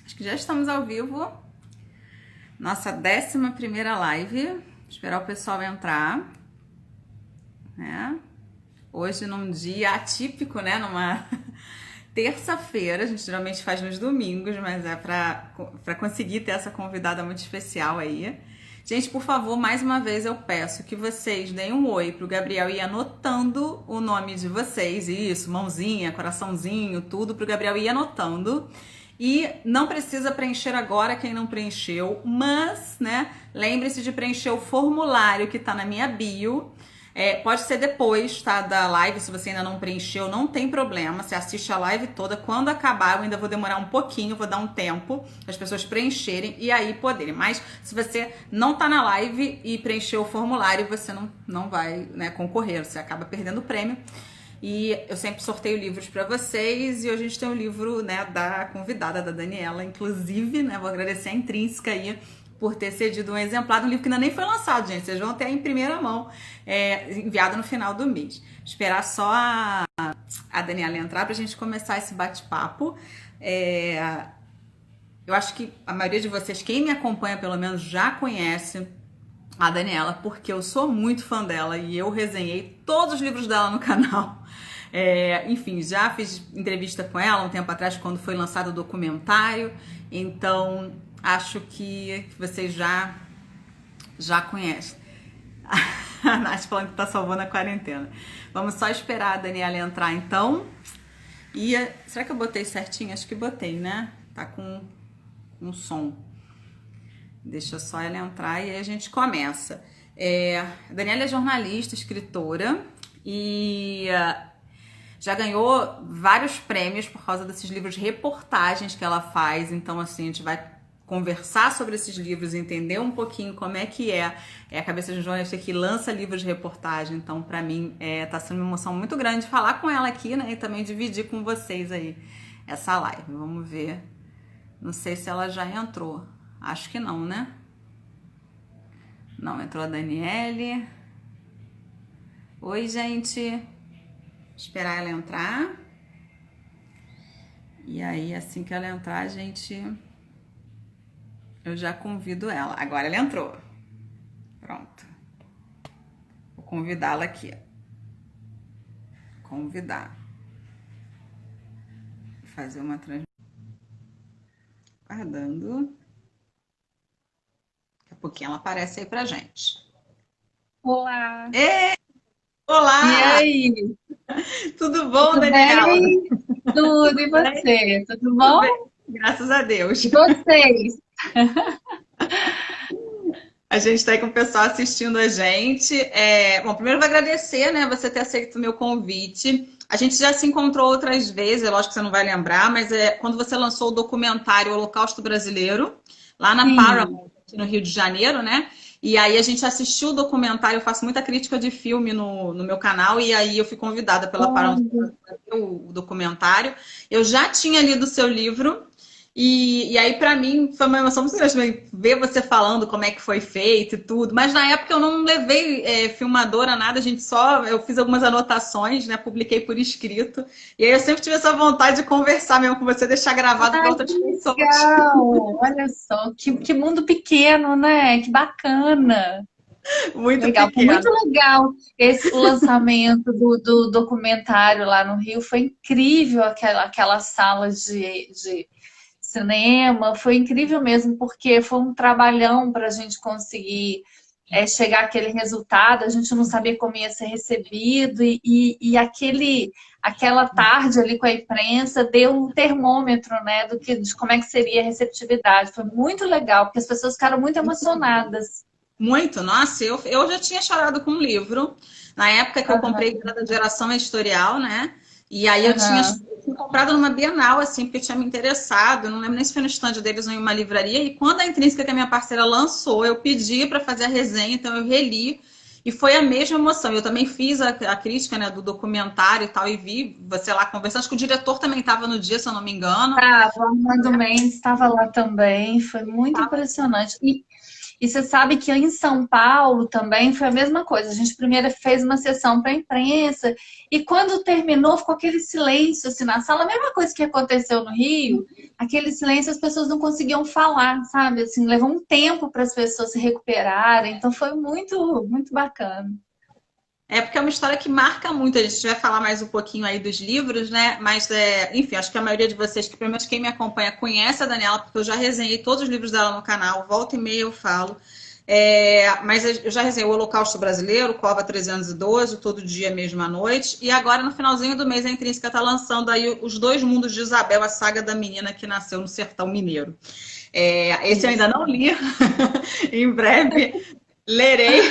Acho que já estamos ao vivo. Nossa 11ª live. Esperar o pessoal entrar, né? Hoje num dia atípico, né? Numa terça-feira. A gente geralmente faz nos domingos, mas é para conseguir ter essa convidada muito especial aí. Gente, por favor, mais uma vez eu peço que vocês deem um oi pro Gabriel ir anotando o nome de vocês. Isso, mãozinha, coraçãozinho, tudo pro Gabriel ir anotando. E não precisa preencher agora quem não preencheu, mas, né, lembre-se de preencher o formulário que tá na minha bio. Pode ser depois, tá, da live, se você ainda não preencheu, não tem problema, você assiste a live toda, quando acabar eu ainda vou demorar um pouquinho, vou dar um tempo para as pessoas preencherem e aí poderem, mas se você não tá na live e preencheu o formulário, você não vai, né, concorrer, você acaba perdendo o prêmio. E eu sempre sorteio livros para vocês e hoje a gente tem o livro, né, da convidada, da Daniela, inclusive, né, vou agradecer a Intrínseca aí por ter cedido um exemplar de um livro que ainda nem foi lançado, gente. Vocês vão ter em primeira mão, enviado no final do mês. Esperar só a Daniela entrar pra gente começar esse bate-papo. Eu acho que a maioria de vocês, quem me acompanha pelo menos, já conhece a Daniela, porque eu sou muito fã dela e eu resenhei todos os livros dela no canal. Enfim, já fiz entrevista com ela um tempo atrás, quando foi lançado o documentário. Então, acho que vocês já conhecem. A Nath falando que tá salvando a quarentena. Vamos só esperar a Daniela entrar, então. Será que eu botei certinho? Acho que botei, né? Tá com som. Deixa só ela entrar e aí a gente começa. A Daniela é jornalista, escritora e já ganhou vários prêmios por causa desses livros de reportagens que ela faz. Então, assim, a gente vai conversar sobre esses livros, entender um pouquinho como é que é a cabeça de um jornalista que lança livros de reportagem. Então, para mim, tá sendo uma emoção muito grande falar com ela aqui, né? E também dividir com vocês aí essa live. Vamos ver. Não sei se ela já entrou. Acho que não, né? Não, entrou a Daniele. Oi, gente. Esperar ela entrar. E aí, assim que ela entrar, eu já convido ela. Agora ela entrou. Pronto. Vou convidá-la aqui. Convidar. Vou fazer uma transmissão. Aguardando. Daqui a pouquinho ela aparece aí pra gente. Olá! E Olá! aí? Tudo bom, Tudo Daniela? bem? Tudo, e Tudo bem? você? Tudo Tudo bom? bem. Graças a Deus. E vocês? A gente está aí com o pessoal assistindo a gente. Bom, primeiro eu vou agradecer, né, você ter aceito o meu convite. A gente já se encontrou outras vezes, é lógico que você não vai lembrar, mas quando você lançou o documentário Holocausto Brasileiro, lá na Sim. Paramount, aqui no Rio de Janeiro, né? E aí a gente assistiu o documentário, eu faço muita crítica de filme no meu canal, e aí eu fui convidada pela Paramount Olha, para ver o documentário. Eu já tinha lido o seu livro, e aí, para mim, foi uma emoção muito grande também ver você falando como é que foi feito e tudo. Mas na época eu não levei filmadora, nada, a gente eu fiz algumas anotações, né? Publiquei por escrito. E aí eu sempre tive essa vontade de conversar mesmo com você, deixar gravado para ai, outras que pessoas. legal! Olha só, que mundo pequeno, né? Que bacana! Muito Legal, foi muito pequeno. legal o lançamento do documentário lá no Rio. Foi incrível aquela sala de cinema, foi incrível mesmo, porque foi um trabalhão para a gente conseguir chegar àquele resultado, a gente não sabia como ia ser recebido, aquela tarde ali com a imprensa deu um termômetro, né, de como é que seria a receptividade. Foi muito legal, porque as pessoas ficaram muito emocionadas. Muito, nossa, eu já tinha chorado com um livro. Na época que eu comprei Aham, da Geração Editorial, né? E aí aham. eu tinha comprado numa Bienal, assim, porque tinha me interessado. Eu não lembro nem se foi no stand deles ou em uma livraria. E quando a Intrínseca, que é a minha parceira, lançou, eu pedi para fazer a resenha, então eu reli. E foi a mesma emoção. Eu também fiz a crítica, né, do documentário e tal, e vi você lá conversando. Acho que o diretor também estava no dia, se eu não me engano. Tá, o Armando Mendes estava lá também, foi muito impressionante. E você sabe que em São Paulo também foi a mesma coisa. A gente primeiro fez uma sessão para a imprensa e quando terminou ficou aquele silêncio assim na sala, a mesma coisa que aconteceu no Rio, aquele silêncio, as pessoas não conseguiam falar, sabe? Assim, levou um tempo para as pessoas se recuperarem, então foi muito, muito bacana. É porque é uma história que marca muito. A gente vai falar mais um pouquinho aí dos livros, né? Mas, enfim, acho que a maioria de vocês, que pelo menos quem me acompanha, conhece a Daniela, porque eu já resenhei todos os livros dela no canal, volta e meia eu falo. Mas eu já resenhei o Holocausto Brasileiro, Cova 312, Todo Dia, Mesmo à Noite. E agora, no finalzinho do mês, a Intrínseca está lançando aí Os Dois Mundos de Isabel, a saga da menina que nasceu no sertão mineiro. Esse eu ainda não li. Em breve lerei.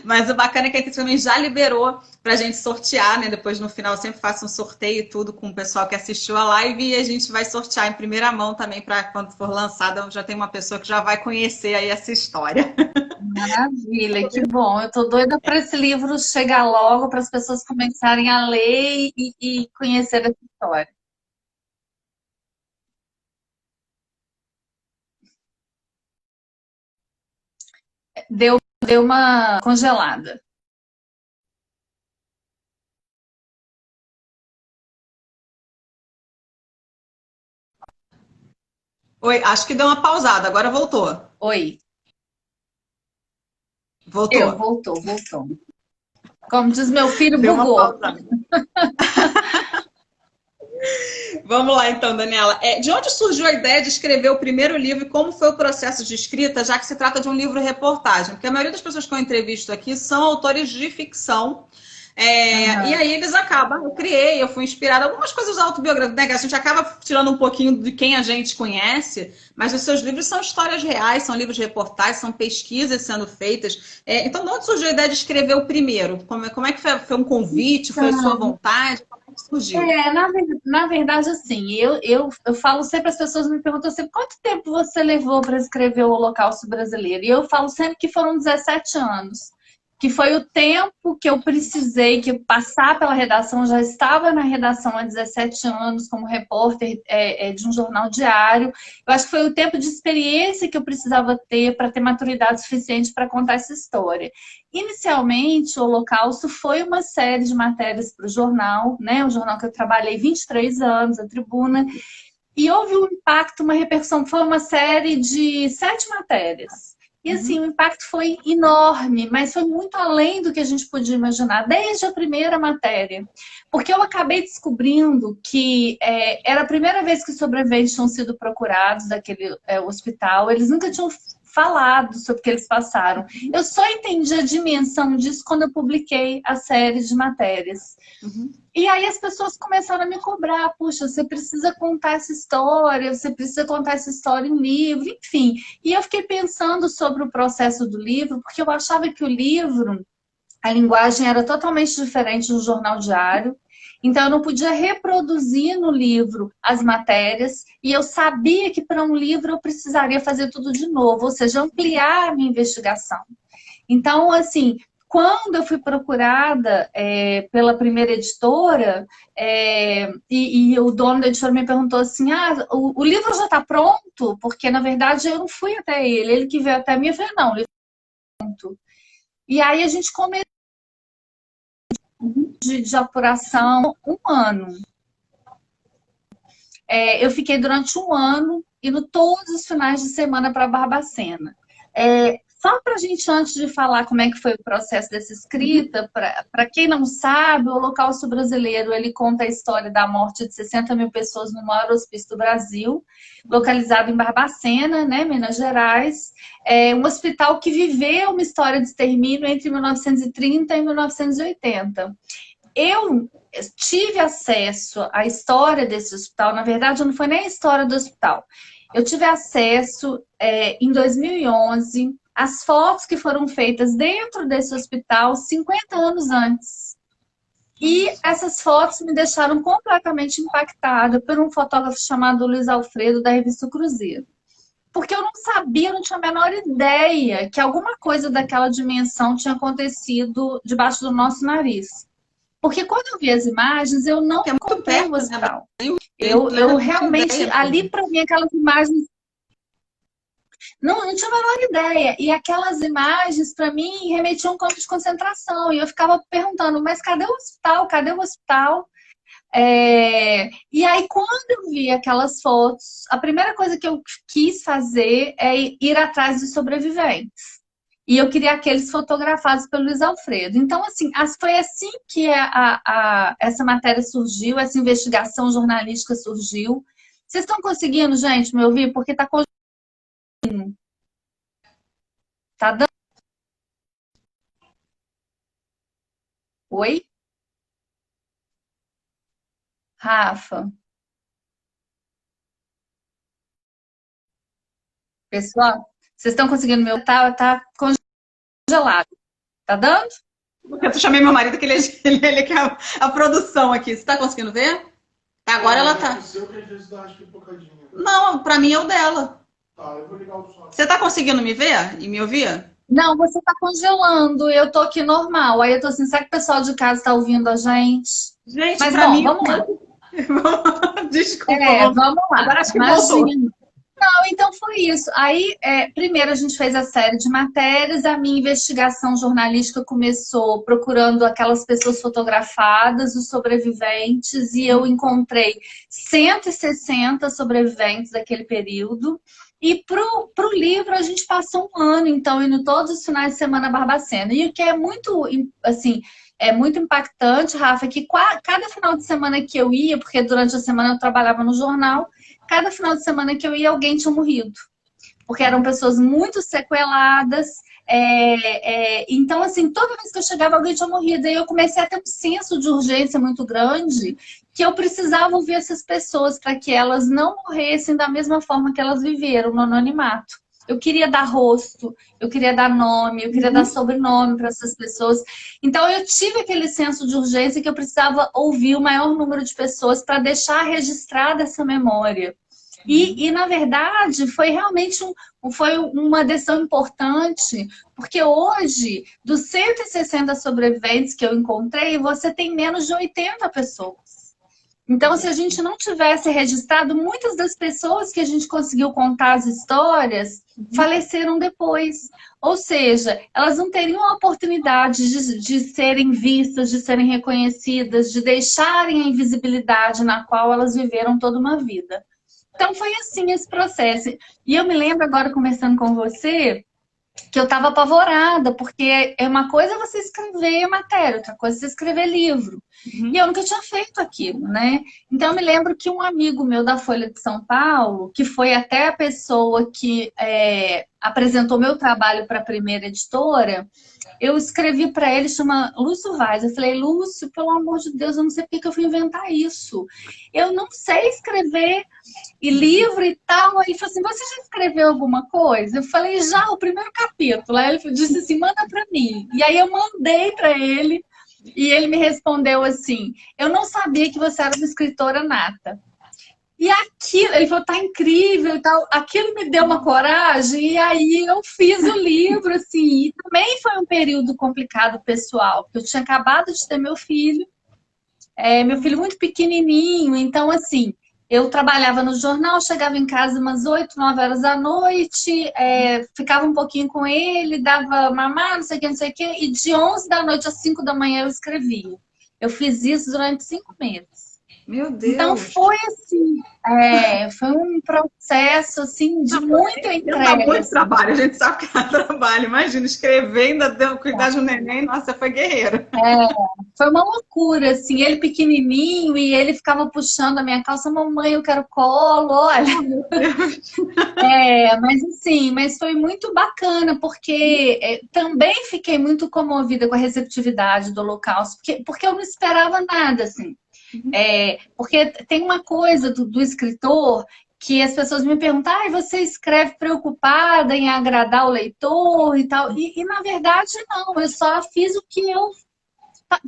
Mas o bacana é que a Intrínseca também já liberou para a gente sortear, né? Depois, no final, eu sempre faço um sorteio e tudo com o pessoal que assistiu a live e a gente vai sortear em primeira mão também para quando for lançada, já tem uma pessoa que já vai conhecer aí essa história. Maravilha, que bom. Eu tô doida para esse livro chegar logo, para as pessoas começarem a ler e conhecer essa história. Deu uma congelada. Oi, acho que deu uma pausada, agora voltou. Oi, Voltou. voltou. Como diz meu filho, Deu uma bugou. pausada. Vamos lá então, Daniela. De onde surgiu a ideia de escrever o primeiro livro e como foi o processo de escrita, já que se trata de um livro-reportagem? Porque a maioria das pessoas que eu entrevisto aqui são autores de ficção. E aí eles acabam, eu fui inspirada, algumas coisas autobiográficas, né? A gente acaba tirando um pouquinho de quem a gente conhece, mas os seus livros são histórias reais, são livros de reportagem, são pesquisas sendo feitas. Então, de onde surgiu a ideia de escrever o primeiro? Como é que foi? Foi um convite? Foi a sua vontade? Como é que surgiu? Na verdade, assim, eu falo sempre, as pessoas me perguntam sempre, quanto tempo você levou para escrever o Holocausto Brasileiro? E eu falo sempre que foram 17 anos, que foi o tempo que eu precisei que passar pela redação. Eu já estava na redação há 17 anos como repórter de um jornal diário. Eu acho que foi o tempo de experiência que eu precisava ter para ter maturidade suficiente para contar essa história. Inicialmente, o Holocausto foi uma série de matérias para o jornal, né? Um jornal que eu trabalhei 23 anos, a Tribuna, e houve um impacto, uma repercussão. Foi uma série de 7 matérias. E assim, o impacto foi enorme, mas foi muito além do que a gente podia imaginar, desde a primeira matéria. Porque eu acabei descobrindo que era a primeira vez que os sobreviventes tinham sido procurados daquele hospital. Eles nunca tinham falado sobre o que eles passaram. Eu só entendi a dimensão disso quando eu publiquei a série de matérias. E aí as pessoas começaram a me cobrar, puxa, você precisa contar essa história, você precisa contar essa história em livro, enfim. E eu fiquei pensando sobre o processo do livro, porque eu achava que o livro, a linguagem era totalmente diferente do jornal diário. Então, eu não podia reproduzir no livro as matérias, e eu sabia que para um livro eu precisaria fazer tudo de novo, ou seja, ampliar a minha investigação. Então, assim, quando eu fui procurada pela primeira editora, e o dono da editora me perguntou assim, o livro já está pronto? Porque, na verdade, eu não fui até ele que veio até mim. Eu falei, não, o livro está pronto. E aí a gente começou de apuração um ano. Eu fiquei durante um ano indo todos os finais de semana para Barbacena. Só para a gente, antes de falar como é que foi o processo dessa escrita, para quem não sabe, o Holocausto Brasileiro, ele conta a história da morte de 60 mil pessoas no maior hospício do Brasil, localizado em Barbacena, né, Minas Gerais. Um hospital que viveu uma história de extermínio entre 1930 e 1980. Eu tive acesso à história desse hospital. Na verdade, não foi nem a história do hospital. Eu tive acesso, em 2011, às fotos que foram feitas dentro desse hospital 50 anos antes. E essas fotos me deixaram completamente impactada por um fotógrafo chamado Luiz Alfredo, da revista Cruzeiro. Porque eu não sabia, eu não tinha a menor ideia que alguma coisa daquela dimensão tinha acontecido debaixo do nosso nariz. Porque quando eu vi as imagens, eu não comprei o hospital. Eu realmente, ali para mim, aquelas imagens... Não tinha a menor ideia. E aquelas imagens, para mim, remetiam a um campo de concentração. E eu ficava perguntando, mas cadê o hospital? Cadê o hospital? E aí, quando eu vi aquelas fotos, a primeira coisa que eu quis fazer é ir atrás de sobreviventes. E eu queria aqueles fotografados pelo Luiz Alfredo. Então, assim, foi assim que essa matéria surgiu, essa investigação jornalística surgiu. Vocês estão conseguindo, gente, me ouvir? Porque tá dando. Oi? Rafa? Pessoal? Vocês estão conseguindo me ouvir? Tá congelado. Tá dando? Eu chamei meu marido, que ele quer a produção aqui. Você tá conseguindo ver? Agora ela tá. O seu que às vezes dá umas pipocadinhas. Não, pra mim é o dela. Tá, eu vou ligar o som. Você tá conseguindo me ver e me ouvir? Não, você tá congelando. Eu tô aqui normal. Aí eu tô assim, será que o pessoal de casa tá ouvindo a gente? Gente, Mas pra bom, mim. vamos lá. Desculpa, Vamos lá. agora acho que voltou. Imagina. Não, então foi isso. Aí, primeiro a gente fez a série de matérias, a minha investigação jornalística começou procurando aquelas pessoas fotografadas, os sobreviventes, e eu encontrei 160 sobreviventes daquele período. E pro livro a gente passou um ano, então, indo todos os finais de semana a Barbacena. E o que é muito, assim, é muito impactante, Rafa, é que cada final de semana que eu ia, porque durante a semana eu trabalhava no jornal, cada final de semana que eu ia, alguém tinha morrido. Porque eram pessoas muito sequeladas. Então, assim, toda vez que eu chegava, alguém tinha morrido. E eu comecei a ter um senso de urgência muito grande, que eu precisava ouvir essas pessoas para que elas não morressem da mesma forma que elas viveram no anonimato. Eu queria dar rosto, eu queria dar nome, eu queria dar sobrenome para essas pessoas. Então, eu tive aquele senso de urgência que eu precisava ouvir o maior número de pessoas para deixar registrada essa memória. Na verdade, foi realmente foi uma decisão importante, porque hoje, dos 160 sobreviventes que eu encontrei, você tem menos de 80 pessoas. Então, se a gente não tivesse registrado, muitas das pessoas que a gente conseguiu contar as histórias faleceram depois. Ou seja, elas não teriam a oportunidade de serem vistas, de serem reconhecidas, de deixarem a invisibilidade na qual elas viveram toda uma vida. Então, foi assim esse processo. E eu me lembro agora, conversando com você, que eu estava apavorada, porque é uma coisa você escrever matéria, outra coisa você escrever livro. E eu nunca tinha feito aquilo, né? Então, eu me lembro que um amigo meu da Folha de São Paulo, que foi até a pessoa que apresentou meu trabalho para a primeira editora, eu escrevi para ele, chama Lúcio Vaz. Eu falei, Lúcio, pelo amor de Deus, eu não sei porque que eu fui inventar isso. Eu não sei escrever e livro e tal. Aí ele falou assim, você já escreveu alguma coisa? Eu falei, já, o primeiro capítulo. Aí ele disse assim, manda para mim. E aí eu mandei para ele e ele me respondeu assim, eu não sabia que você era uma escritora nata. E aquilo, ele falou, tá incrível e tal. Aquilo me deu uma coragem, e aí eu fiz o livro, assim. E também foi um período complicado pessoal, porque eu tinha acabado de ter meu filho muito pequenininho. Então, assim, eu trabalhava no jornal, chegava em casa umas 8, 9 horas da noite, ficava um pouquinho com ele, dava mamar, não sei o que, não sei o que. E de 11 da noite às 5 da manhã eu escrevia. Eu fiz isso durante 5 meses. Meu Deus. Então foi assim, foi um processo assim de muita entrega. Dá muito trabalho, a gente sabe que dá trabalho. Imagina, escrever, ainda cuidar de um neném, nossa, foi guerreira. Foi uma loucura, assim, ele pequenininho e ele ficava puxando a minha calça, mamãe, eu quero colo, olha. Mas foi muito bacana, porque também fiquei muito comovida com a receptividade do Holocausto, porque eu não esperava nada, assim. Porque tem uma coisa do escritor que as pessoas me perguntam, você escreve preocupada em agradar o leitor e tal. E na verdade, não, eu só fiz o que eu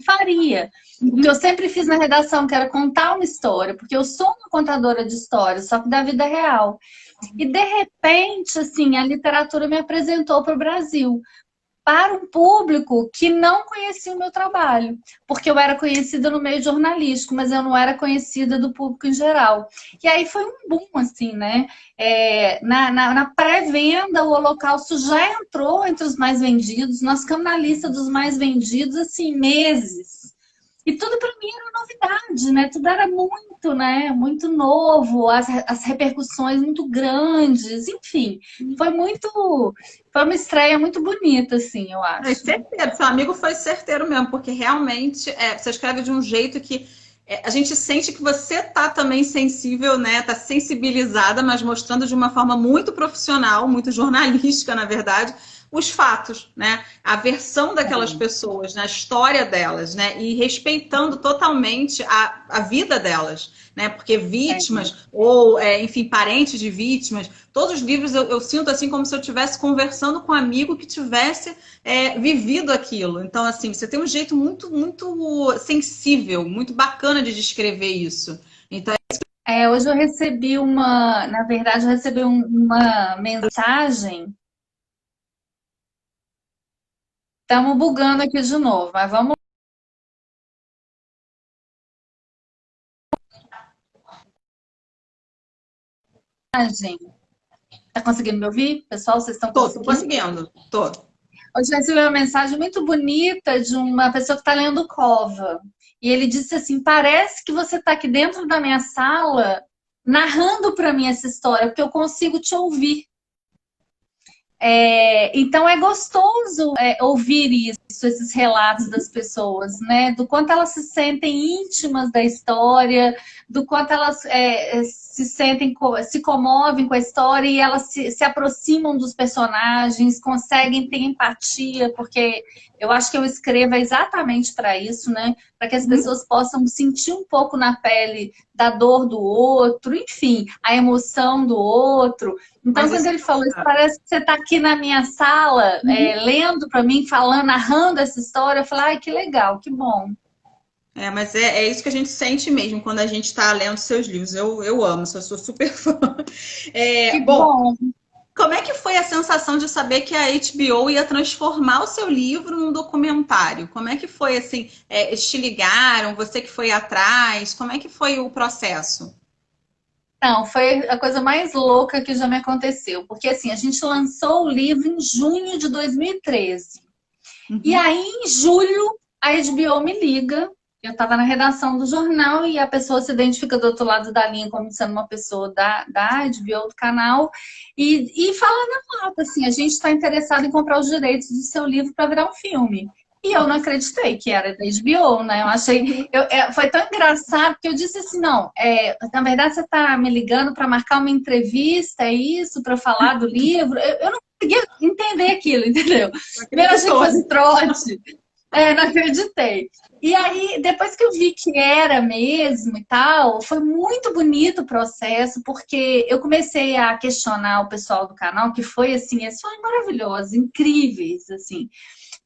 faria. O que eu sempre fiz na redação, que era contar uma história, porque eu sou uma contadora de histórias, só que da vida real. E de repente, assim, a literatura me apresentou para o Brasil. para um público que não conhecia o meu trabalho. Porque eu era conhecida no meio jornalístico, mas eu não era conhecida do público em geral. E aí foi um boom, assim, né? Na pré-venda, o Holocausto já entrou entre os mais vendidos. Nós ficamos na lista dos mais vendidos, assim, meses. E tudo para mim era novidade, né? Tudo era muito, né? Muito novo, as repercussões muito grandes, enfim. Foi uma estreia muito bonita, assim, eu É acho. certeiro, seu amigo foi certeiro mesmo, porque realmente você escreve de um jeito que a gente sente que você tá também sensível, né? Tá sensibilizada, mas mostrando de uma forma muito profissional, muito jornalística, na verdade, os fatos, né? A versão daquelas pessoas, né? A história delas, né? E respeitando totalmente a vida delas, né? Porque vítimas, ou, enfim, parentes de vítimas, todos os livros eu sinto assim como se eu estivesse conversando com um amigo que tivesse vivido aquilo. Então, assim, você tem um jeito muito, muito sensível, muito bacana de descrever isso. Então, Hoje eu recebi na verdade, eu recebi uma mensagem. Estamos bugando aqui de novo, mas vamos lá, gente. Tá conseguindo me ouvir? Pessoal, vocês estão tô conseguindo? conseguindo, tô. Hoje eu recebi uma mensagem muito bonita de uma pessoa que está lendo Cova. E ele disse assim: parece que você está aqui dentro da minha sala narrando para mim essa história, porque eu consigo te ouvir. Então é gostoso ouvir isso, esses relatos das pessoas, né? Do quanto elas se sentem íntimas da história, do quanto elas se sentem, se comovem com a história e elas se aproximam dos personagens, conseguem ter empatia, porque eu acho que eu escrevo exatamente para isso, né? Para que as pessoas possam sentir um pouco na pele da dor do outro, enfim, a emoção do outro. Então, quando ele falou isso, parece que você está aqui na minha sala, lendo para mim, falando, narrando essa história. Eu falei, ai, que legal, que bom. Mas é isso que a gente sente mesmo quando a gente está lendo seus livros. Eu amo, sou super fã. Que Bom, bom. como é que foi a sensação de saber que a HBO ia transformar o seu livro num documentário? Como é que foi, assim, eles te ligaram, você que foi atrás, como é que foi o processo? Não, foi a coisa mais louca que já me aconteceu. Porque, assim, a gente lançou o livro em junho de 2013. E aí, em julho, a HBO me liga. Eu estava na redação do jornal e a pessoa se identifica do outro lado da linha como sendo uma pessoa da HBO, do canal, e fala na lata, assim, a gente está interessado em comprar os direitos do seu livro para virar um filme. E eu não acreditei que era da HBO, né? Eu achei. Foi tão engraçado que eu disse assim: não, na verdade você está me ligando para marcar uma entrevista, é isso, para falar do livro. Eu não conseguia entender aquilo, entendeu? Primeiro achei que fosse trote. Não acreditei. E aí, depois que eu vi que era mesmo e tal, foi muito bonito o processo, porque eu comecei a questionar o pessoal do canal, que foi assim, eles foram maravilhosos, incríveis, assim.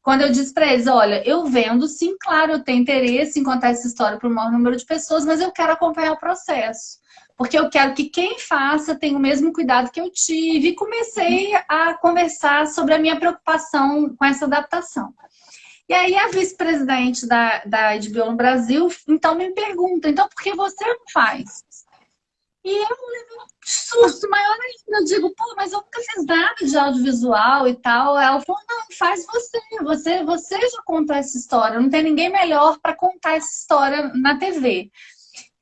Quando eu disse para eles, olha, eu vendo, sim, claro, eu tenho interesse em contar essa história para o maior número de pessoas, mas eu quero acompanhar o processo. Porque eu quero que quem faça tenha o mesmo cuidado que eu tive. E comecei a conversar sobre a minha preocupação com essa adaptação. E aí a vice-presidente da HBO no Brasil, então me pergunta, então por que você não faz? E eu levei um susto maior ainda. Eu digo, pô, mas eu nunca fiz nada de audiovisual e tal. Ela falou, não, faz você já contou essa história. Não tem ninguém melhor para contar essa história na TV.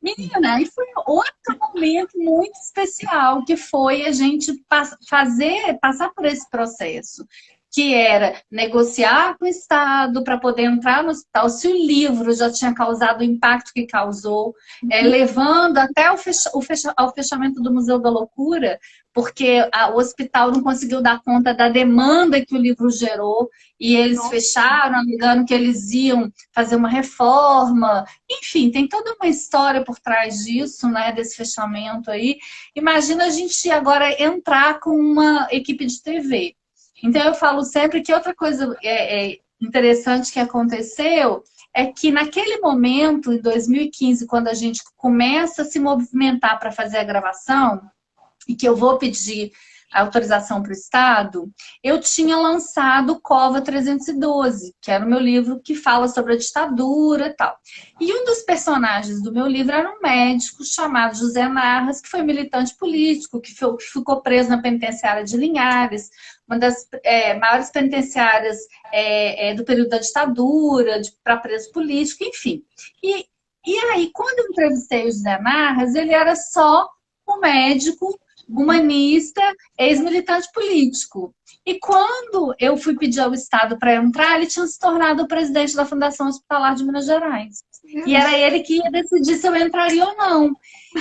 Menina, e foi outro momento muito especial, que foi a gente passar por esse processo, que era negociar com o Estado para poder entrar no hospital, se o livro já tinha causado o impacto que causou, levando até ao fechamento do Museu da Loucura, porque o hospital não conseguiu dar conta da demanda que o livro gerou, e eles fecharam, alegando que eles iam fazer uma reforma. Enfim, tem toda uma história por trás disso, né, desse fechamento aí. Imagina a gente agora entrar com uma equipe de TV. Então, eu falo sempre que outra coisa interessante que aconteceu é que naquele momento, em 2015, quando a gente começa a se movimentar para fazer a gravação, e que eu vou pedir a autorização para o Estado, eu tinha lançado Cova 312, que era o meu livro que fala sobre a ditadura e tal. E um dos personagens do meu livro era um médico chamado José Narras, que foi militante político, que ficou preso na penitenciária de Linhares, uma das maiores penitenciárias do período da ditadura, para preso político, enfim. E aí, quando eu entrevistei o José Narras, ele era só um médico humanista, ex-militante político. E quando eu fui pedir ao Estado para entrar, ele tinha se tornado o presidente da Fundação Hospitalar de Minas Gerais. E era ele que ia decidir se eu entraria ou não.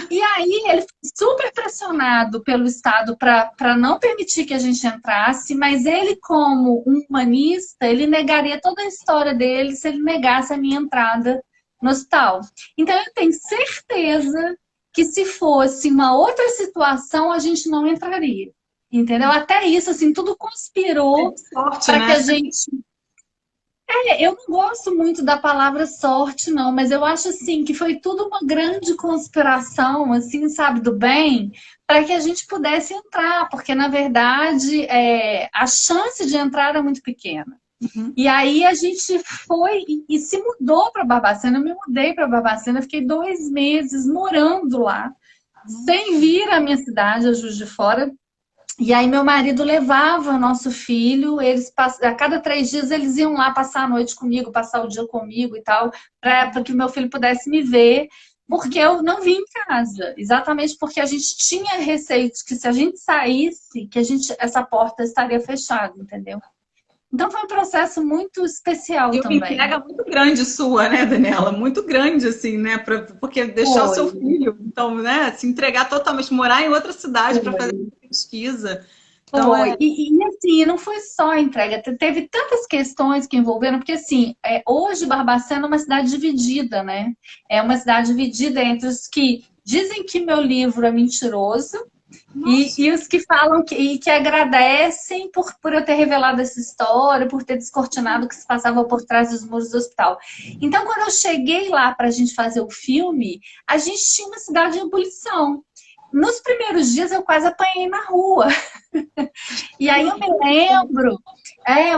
E aí ele foi super pressionado pelo Estado para não permitir que a gente entrasse, mas ele, como um humanista, ele negaria toda a história dele se ele negasse a minha entrada no hospital. Então eu tenho certeza que se fosse uma outra situação, a gente não entraria. Entendeu? Até isso, assim, tudo conspirou para que a gente... eu não gosto muito da palavra sorte, não, mas eu acho, assim, que foi tudo uma grande conspiração, assim, sabe, do bem, para que a gente pudesse entrar, porque, na verdade, a chance de entrar era muito pequena. Uhum. E aí a gente foi e se mudou para Barbacena. Eu me mudei para Barbacena, fiquei 2 meses morando lá, sem vir à minha cidade, a Juiz de Fora. E aí meu marido levava nosso filho, a cada 3 dias eles iam lá passar a noite comigo, passar o dia comigo e tal, para que o meu filho pudesse me ver, porque eu não vim em casa, exatamente porque a gente tinha receio de que se a gente saísse, que essa porta estaria fechada, entendeu? Então foi um processo muito especial também. E uma entrega muito grande sua, né, Daniela? Muito grande, assim, né? Porque deixar o seu filho, então, né? Se entregar totalmente, morar em outra cidade para fazer pesquisa. Então, E assim, não foi só a entrega, teve tantas questões que envolveram, porque assim, hoje Barbacena é uma cidade dividida, né? É uma cidade dividida entre os que dizem que meu livro é mentiroso, e os que falam que agradecem por eu ter revelado essa história, por ter descortinado o que se passava por trás dos muros do hospital. Então, quando eu cheguei lá para a gente fazer o filme, a gente tinha uma cidade em ebulição. Nos primeiros dias eu quase apanhei na rua. E aí eu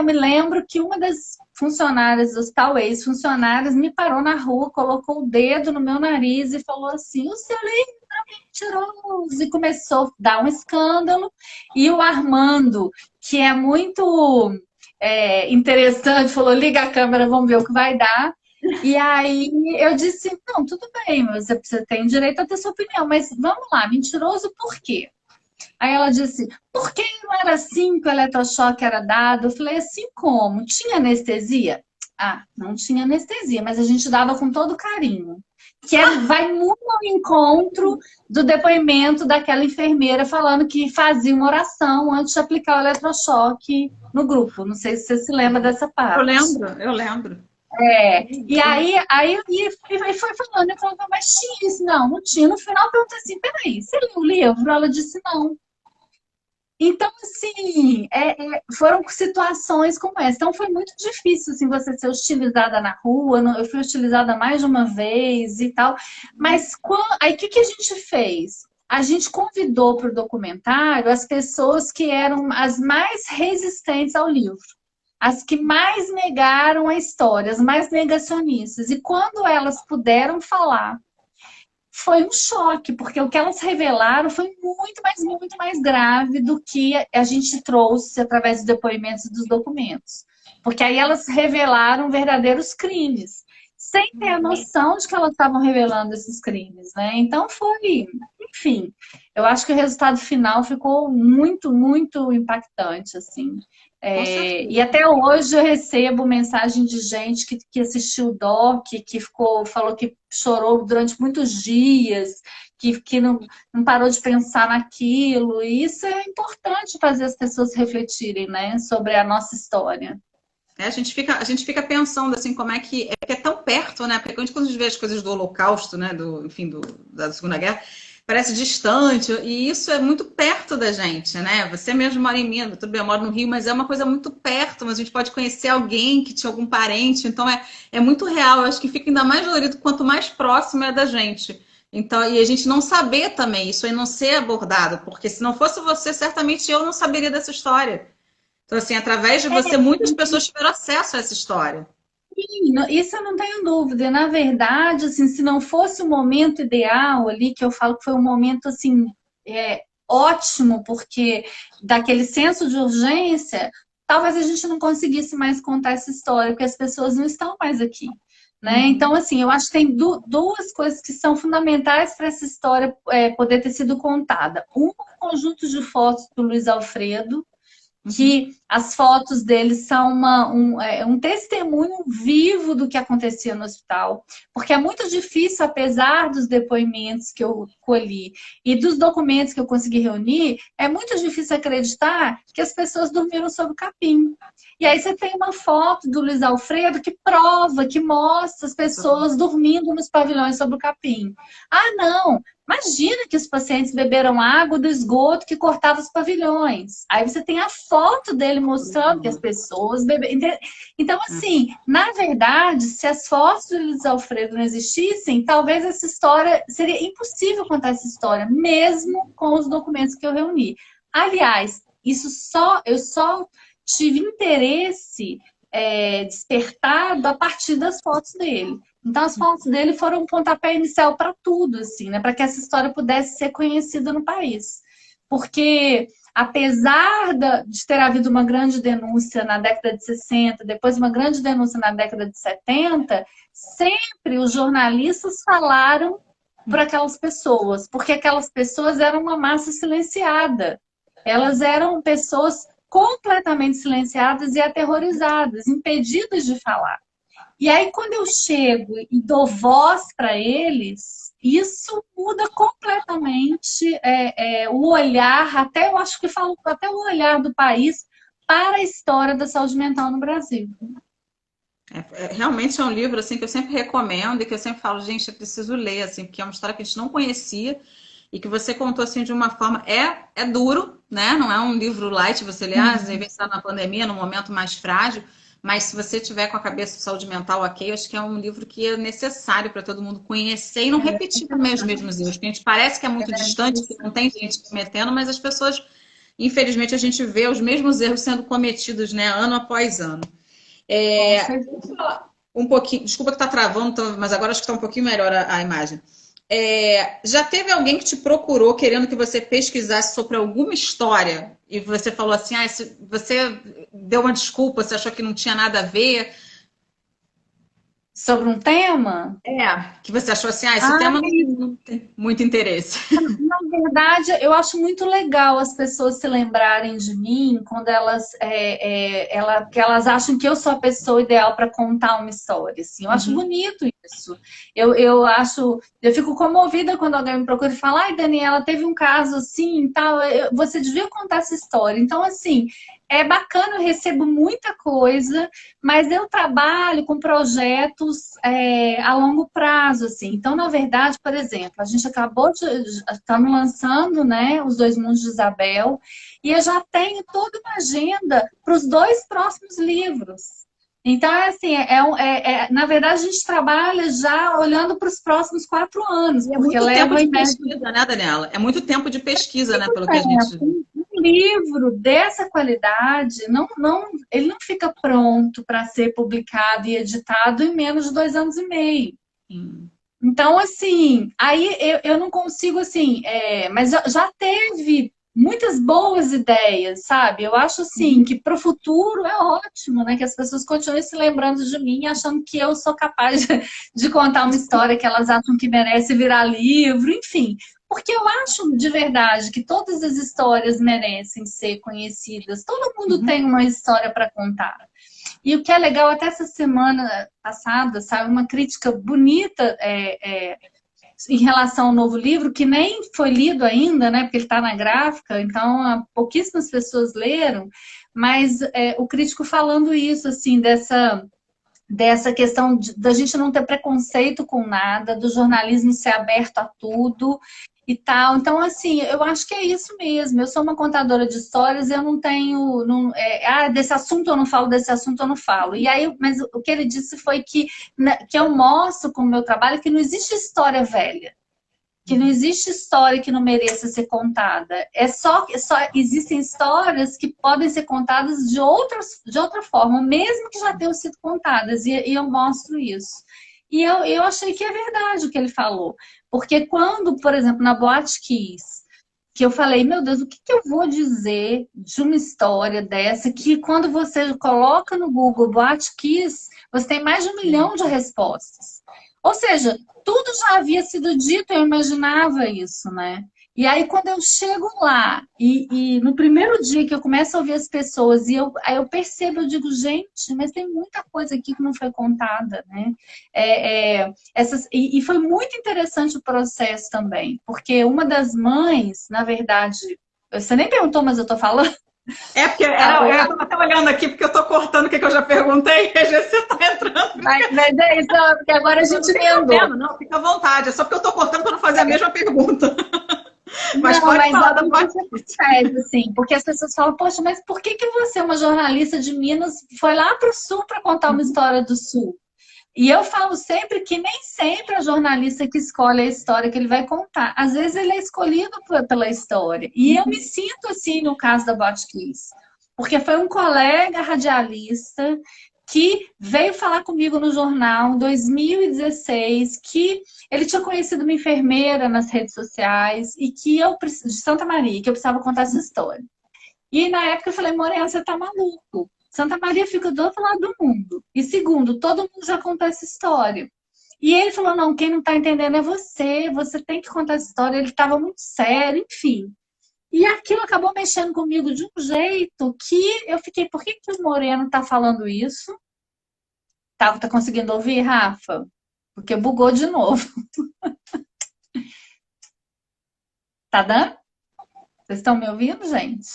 me lembro que uma das funcionárias do hospital, ex-funcionárias, me parou na rua, colocou o dedo no meu nariz e falou assim: o seu livro é mentiroso. E começou a dar um escândalo. E o Armando, que é muito interessante, falou: liga a câmera, vamos ver o que vai dar. E aí eu disse: não, tudo bem, você tem direito a ter sua opinião, mas vamos lá, mentiroso por quê? Aí ela disse: por que não era assim que o eletrochoque era dado? Eu falei: assim como? Tinha anestesia? Ah, não tinha anestesia, mas a gente dava com todo carinho. Que vai muito ao encontro do depoimento daquela enfermeira falando que fazia uma oração antes de aplicar o eletrochoque no grupo. Não sei se você se lembra dessa parte. Eu lembro. E aí foi falando, eu falava: mas tinha isso? Não tinha. No final eu perguntei assim: peraí, você leu o livro? Ela disse: não. Então, assim, foram situações como essa. Então, foi muito difícil, assim, você ser hostilizada na rua. Eu fui hostilizada mais de uma vez e tal. Mas, aí, o que a gente fez? A gente convidou para o documentário as pessoas que eram as mais resistentes ao livro. As que mais negaram a história, as mais negacionistas. E quando elas puderam falar, foi um choque, porque o que elas revelaram foi muito mais grave do que a gente trouxe através dos depoimentos e dos documentos. Porque aí elas revelaram verdadeiros crimes, sem ter a noção de que elas estavam revelando esses crimes, né? Então foi, enfim, eu acho que o resultado final ficou muito impactante, assim. E até hoje eu recebo mensagem de gente que assistiu o doc, que falou que chorou durante muitos dias, que não parou de pensar naquilo. E isso é importante fazer as pessoas refletirem, né, sobre a nossa história. A gente fica pensando assim, como é que é tão perto, né? Porque quando a gente vê as coisas do Holocausto, né? Da Segunda Guerra, parece distante, e isso é muito perto da gente, né? Você mesmo mora em Minas, tudo bem, eu moro no Rio, mas é uma coisa muito perto, mas a gente pode conhecer alguém que tinha algum parente, então é muito real. Eu acho que fica ainda mais dolorido quanto mais próximo é da gente. Então, e a gente não saber também, isso aí não ser abordado, porque se não fosse você, certamente eu não saberia dessa história. Então, assim, através de você, muitas pessoas tiveram acesso a essa história. Isso eu não tenho dúvida. Na verdade, assim, se não fosse o momento ideal ali, que eu falo que foi um momento assim, ótimo, porque daquele senso de urgência, talvez a gente não conseguisse mais contar essa história, porque as pessoas não estão mais aqui. Né? Então, assim, eu acho que tem duas coisas que são fundamentais para essa história poder ter sido contada. Um conjunto de fotos do Luiz Alfredo, que as fotos dele são um testemunho vivo do que acontecia no hospital, porque é muito difícil, apesar dos depoimentos que eu colhi e dos documentos que eu consegui reunir, é muito difícil acreditar que as pessoas dormiram sob o capim. E aí você tem uma foto do Luiz Alfredo que prova, que mostra as pessoas dormindo nos pavilhões sob o capim. Ah, não! Imagina que os pacientes beberam água do esgoto que cortava os pavilhões. Aí você tem a foto dele mostrando que as pessoas beberam. Então, assim, na verdade, se as fotos do Luiz Alfredo não existissem, talvez essa história seria impossível contar essa história, mesmo com os documentos que eu reuni. Aliás, eu só tive interesse despertado a partir das fotos dele. Então, as fotos dele foram um pontapé inicial para tudo, assim, né? Para que essa história pudesse ser conhecida no país. Porque, apesar de ter havido uma grande denúncia na década de 60, depois uma grande denúncia na década de 70, sempre os jornalistas falaram para aquelas pessoas, porque aquelas pessoas eram uma massa silenciada. Elas eram pessoas completamente silenciadas e aterrorizadas, impedidas de falar. E aí, quando eu chego e dou voz para eles, isso muda completamente o olhar, até eu acho que falo até o olhar do país para a história da saúde mental no Brasil. Realmente é um livro assim, que eu sempre recomendo e que eu sempre falo, gente, eu preciso ler, assim, porque é uma história que a gente não conhecia e que você contou assim de uma forma. É duro, né? Não é um livro light, você lê, às vezes está na pandemia, num momento mais frágil. Mas se você tiver com a cabeça de saúde mental ok, eu acho que é um livro que é necessário para todo mundo conhecer e não repetir também os mesmos erros. Porque a gente parece que é muito distante, que não tem gente cometendo, mas as pessoas, infelizmente, a gente vê os mesmos erros sendo cometidos, né, ano após ano. Vou falar um pouquinho, desculpa que está travando, mas agora acho que está um pouquinho melhor a imagem. Já teve alguém que te procurou querendo que você pesquisasse sobre alguma história e você falou assim, você deu uma desculpa, você achou que não tinha nada a ver? Sobre um tema? Que você achou assim, esse tema não tem muito interesse. Na verdade, eu acho muito legal as pessoas se lembrarem de mim quando que elas acham que eu sou a pessoa ideal para contar uma história. Assim. Eu acho bonito isso. Eu fico comovida quando alguém me procura e fala, ai, Daniela, teve um caso assim e tal, você devia contar essa história. Então, assim, é bacana, eu recebo muita coisa, mas eu trabalho com projetos a longo prazo, assim. Então, na verdade, por exemplo, a gente estamos lançando, né, Os Dois Mundos de Isabel, e eu já tenho toda uma agenda para os 2 próximos livros. Então, assim, na verdade, a gente trabalha já olhando para os próximos 4 anos. É muito tempo de pesquisa, né, Daniela? É muito tempo de pesquisa, né, pelo que a gente... Um livro dessa qualidade, ele não fica pronto para ser publicado e editado em menos de 2 anos e meio. Então, assim, aí eu não consigo, assim, mas já teve muitas boas ideias, sabe? Eu acho, assim, que para o futuro é ótimo, né? Que as pessoas continuem se lembrando de mim, achando que eu sou capaz de contar uma história que elas acham que merece virar livro, enfim. Porque eu acho de verdade que todas as histórias merecem ser conhecidas. Todo mundo tem uma história para contar. E o que é legal, até essa semana passada, saiu uma crítica bonita em relação ao novo livro, que nem foi lido ainda, né? Porque ele está na gráfica, então pouquíssimas pessoas leram, mas o crítico falando isso, assim, dessa questão da gente não ter preconceito com nada, do jornalismo ser aberto a tudo e tal. Então, assim, eu acho que é isso mesmo. Eu sou uma contadora de histórias, eu não tenho... desse assunto eu não falo, desse assunto eu não falo. E aí, mas o que ele disse foi que eu mostro com o meu trabalho que não existe história velha. que não existe história que não mereça ser contada. Só existem histórias que podem ser contadas de outra forma, mesmo que já tenham sido contadas, e eu mostro isso. E eu achei que é verdade o que ele falou. Porque quando, por exemplo, na Boate Kiss, que eu falei, meu Deus, o que eu vou dizer de uma história dessa que quando você coloca no Google Boate Kiss, você tem mais de 1 milhão de respostas. Ou seja, tudo já havia sido dito, eu imaginava isso, né? E aí, quando eu chego lá, e no primeiro dia que eu começo a ouvir as pessoas, aí eu percebo, eu digo, gente, mas tem muita coisa aqui que não foi contada, né? E foi muito interessante o processo também, porque uma das mães, na verdade, você nem perguntou, mas eu tô falando. É porque eu tô até olhando aqui, porque eu tô cortando o que eu já perguntei, e às vezes você tá entrando. Mas é isso, porque agora a gente emendou. Não, fica à vontade, é só porque eu tô cortando para não fazer a mesma pergunta. Mas não, pode mas falar a da parte. sério, assim, porque as pessoas falam, poxa, mas por que você, uma jornalista de Minas, foi lá para o Sul para contar uma história do Sul? E eu falo sempre que nem sempre é o jornalista que escolhe a história que ele vai contar. Às vezes ele é escolhido pela história. E eu me sinto assim no caso da Botkiss. Porque foi um colega radialista que veio falar comigo no jornal em 2016, que ele tinha conhecido uma enfermeira nas redes sociais e que de Santa Maria, que eu precisava contar essa história. E na época eu falei, Morena, você tá maluco. Santa Maria fica do outro lado do mundo. E segundo, todo mundo já contou essa história. E ele falou, não, quem não tá entendendo é você tem que contar essa história. Ele estava muito sério, enfim. E aquilo acabou mexendo comigo de um jeito que eu fiquei, por que o Moreno tá falando isso? Tá conseguindo ouvir, Rafa? Porque bugou de novo. Tá dando? Vocês estão me ouvindo, gente?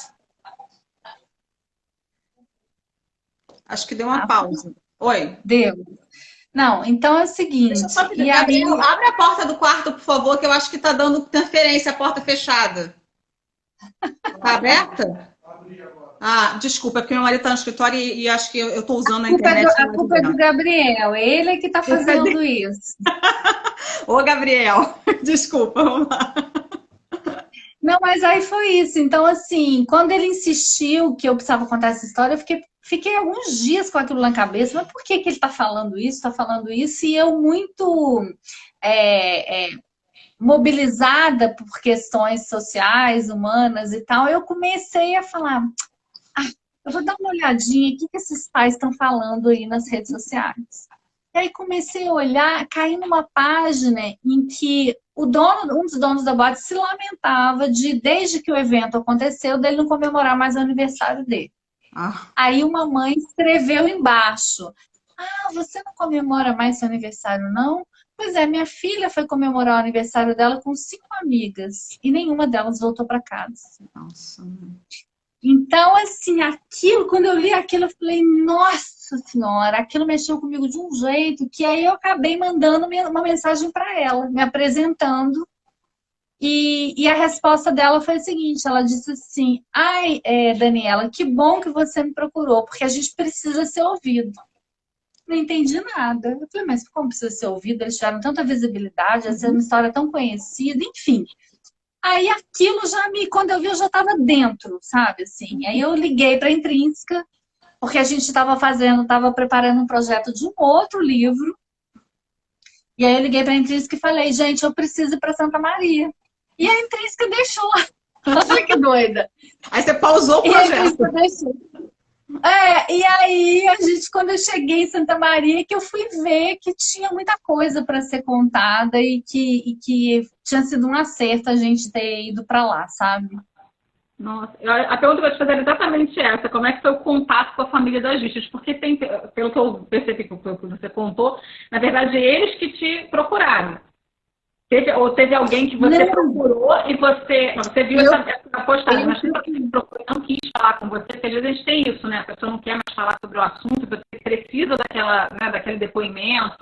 Acho que deu uma pausa. Oi. Deu. Não, então é o seguinte. Deixa eu só pedir, E Gabriel, aí... abre a porta do quarto, por favor, que eu acho que tá dando interferência, a porta fechada. Tá aberta? Abri agora. Ah, desculpa, é porque meu marido tá no escritório e acho que eu tô usando a internet. A culpa é do Gabriel, ele é que tá fazendo isso. Ô, Gabriel, desculpa, vamos lá. Não, mas aí foi isso. Então, assim, quando ele insistiu que eu precisava contar essa história, eu fiquei alguns dias com aquilo na cabeça. Mas por que ele está falando isso, está falando isso? E eu muito mobilizada por questões sociais, humanas e tal, eu comecei a falar, eu vou dar uma olhadinha, o que esses pais estão falando aí nas redes sociais. E aí comecei a olhar, caí numa página em que um dos donos da boate se lamentava desde que o evento aconteceu, dele não comemorar mais o aniversário dele. Aí uma mãe escreveu embaixo, você não comemora mais seu aniversário, não? Pois é, minha filha foi comemorar o aniversário dela com 5 amigas e nenhuma delas voltou para casa. Nossa. Então, assim, aquilo, quando eu li aquilo, eu falei, nossa senhora, aquilo mexeu comigo de um jeito que aí eu acabei mandando uma mensagem para ela, me apresentando. E a resposta dela foi a seguinte, ela disse assim, Daniela, que bom que você me procurou, porque a gente precisa ser ouvido. Não entendi nada. Eu falei, mas como precisa ser ouvido? Eles tiveram tanta visibilidade, essa é uma história tão conhecida, enfim. Aí aquilo quando eu vi, eu já estava dentro, sabe, assim. Aí eu liguei para a Intrínseca, porque a gente estava preparando um projeto de um outro livro. E aí eu liguei para a Intrínseca e falei, gente, eu preciso ir para Santa Maria. E a Intrínseca deixou. Olha que doida. Aí você pausou o projeto. E a Intrínseca deixou. E aí, quando eu cheguei em Santa Maria, que eu fui ver que tinha muita coisa para ser contada e que tinha sido um acerto a gente ter ido para lá, sabe? Nossa, a pergunta que eu vou te fazer é exatamente essa. Como é que foi o contato com a família das vítimas? Porque pelo que eu percebi que você contou, na verdade, eles que te procuraram. Teve alguém que você procurou e você viu essa postagem, mas você procurou, não quis falar com você, porque às vezes a gente tem isso, né? A pessoa não quer mais falar sobre o assunto, você precisa daquele depoimento.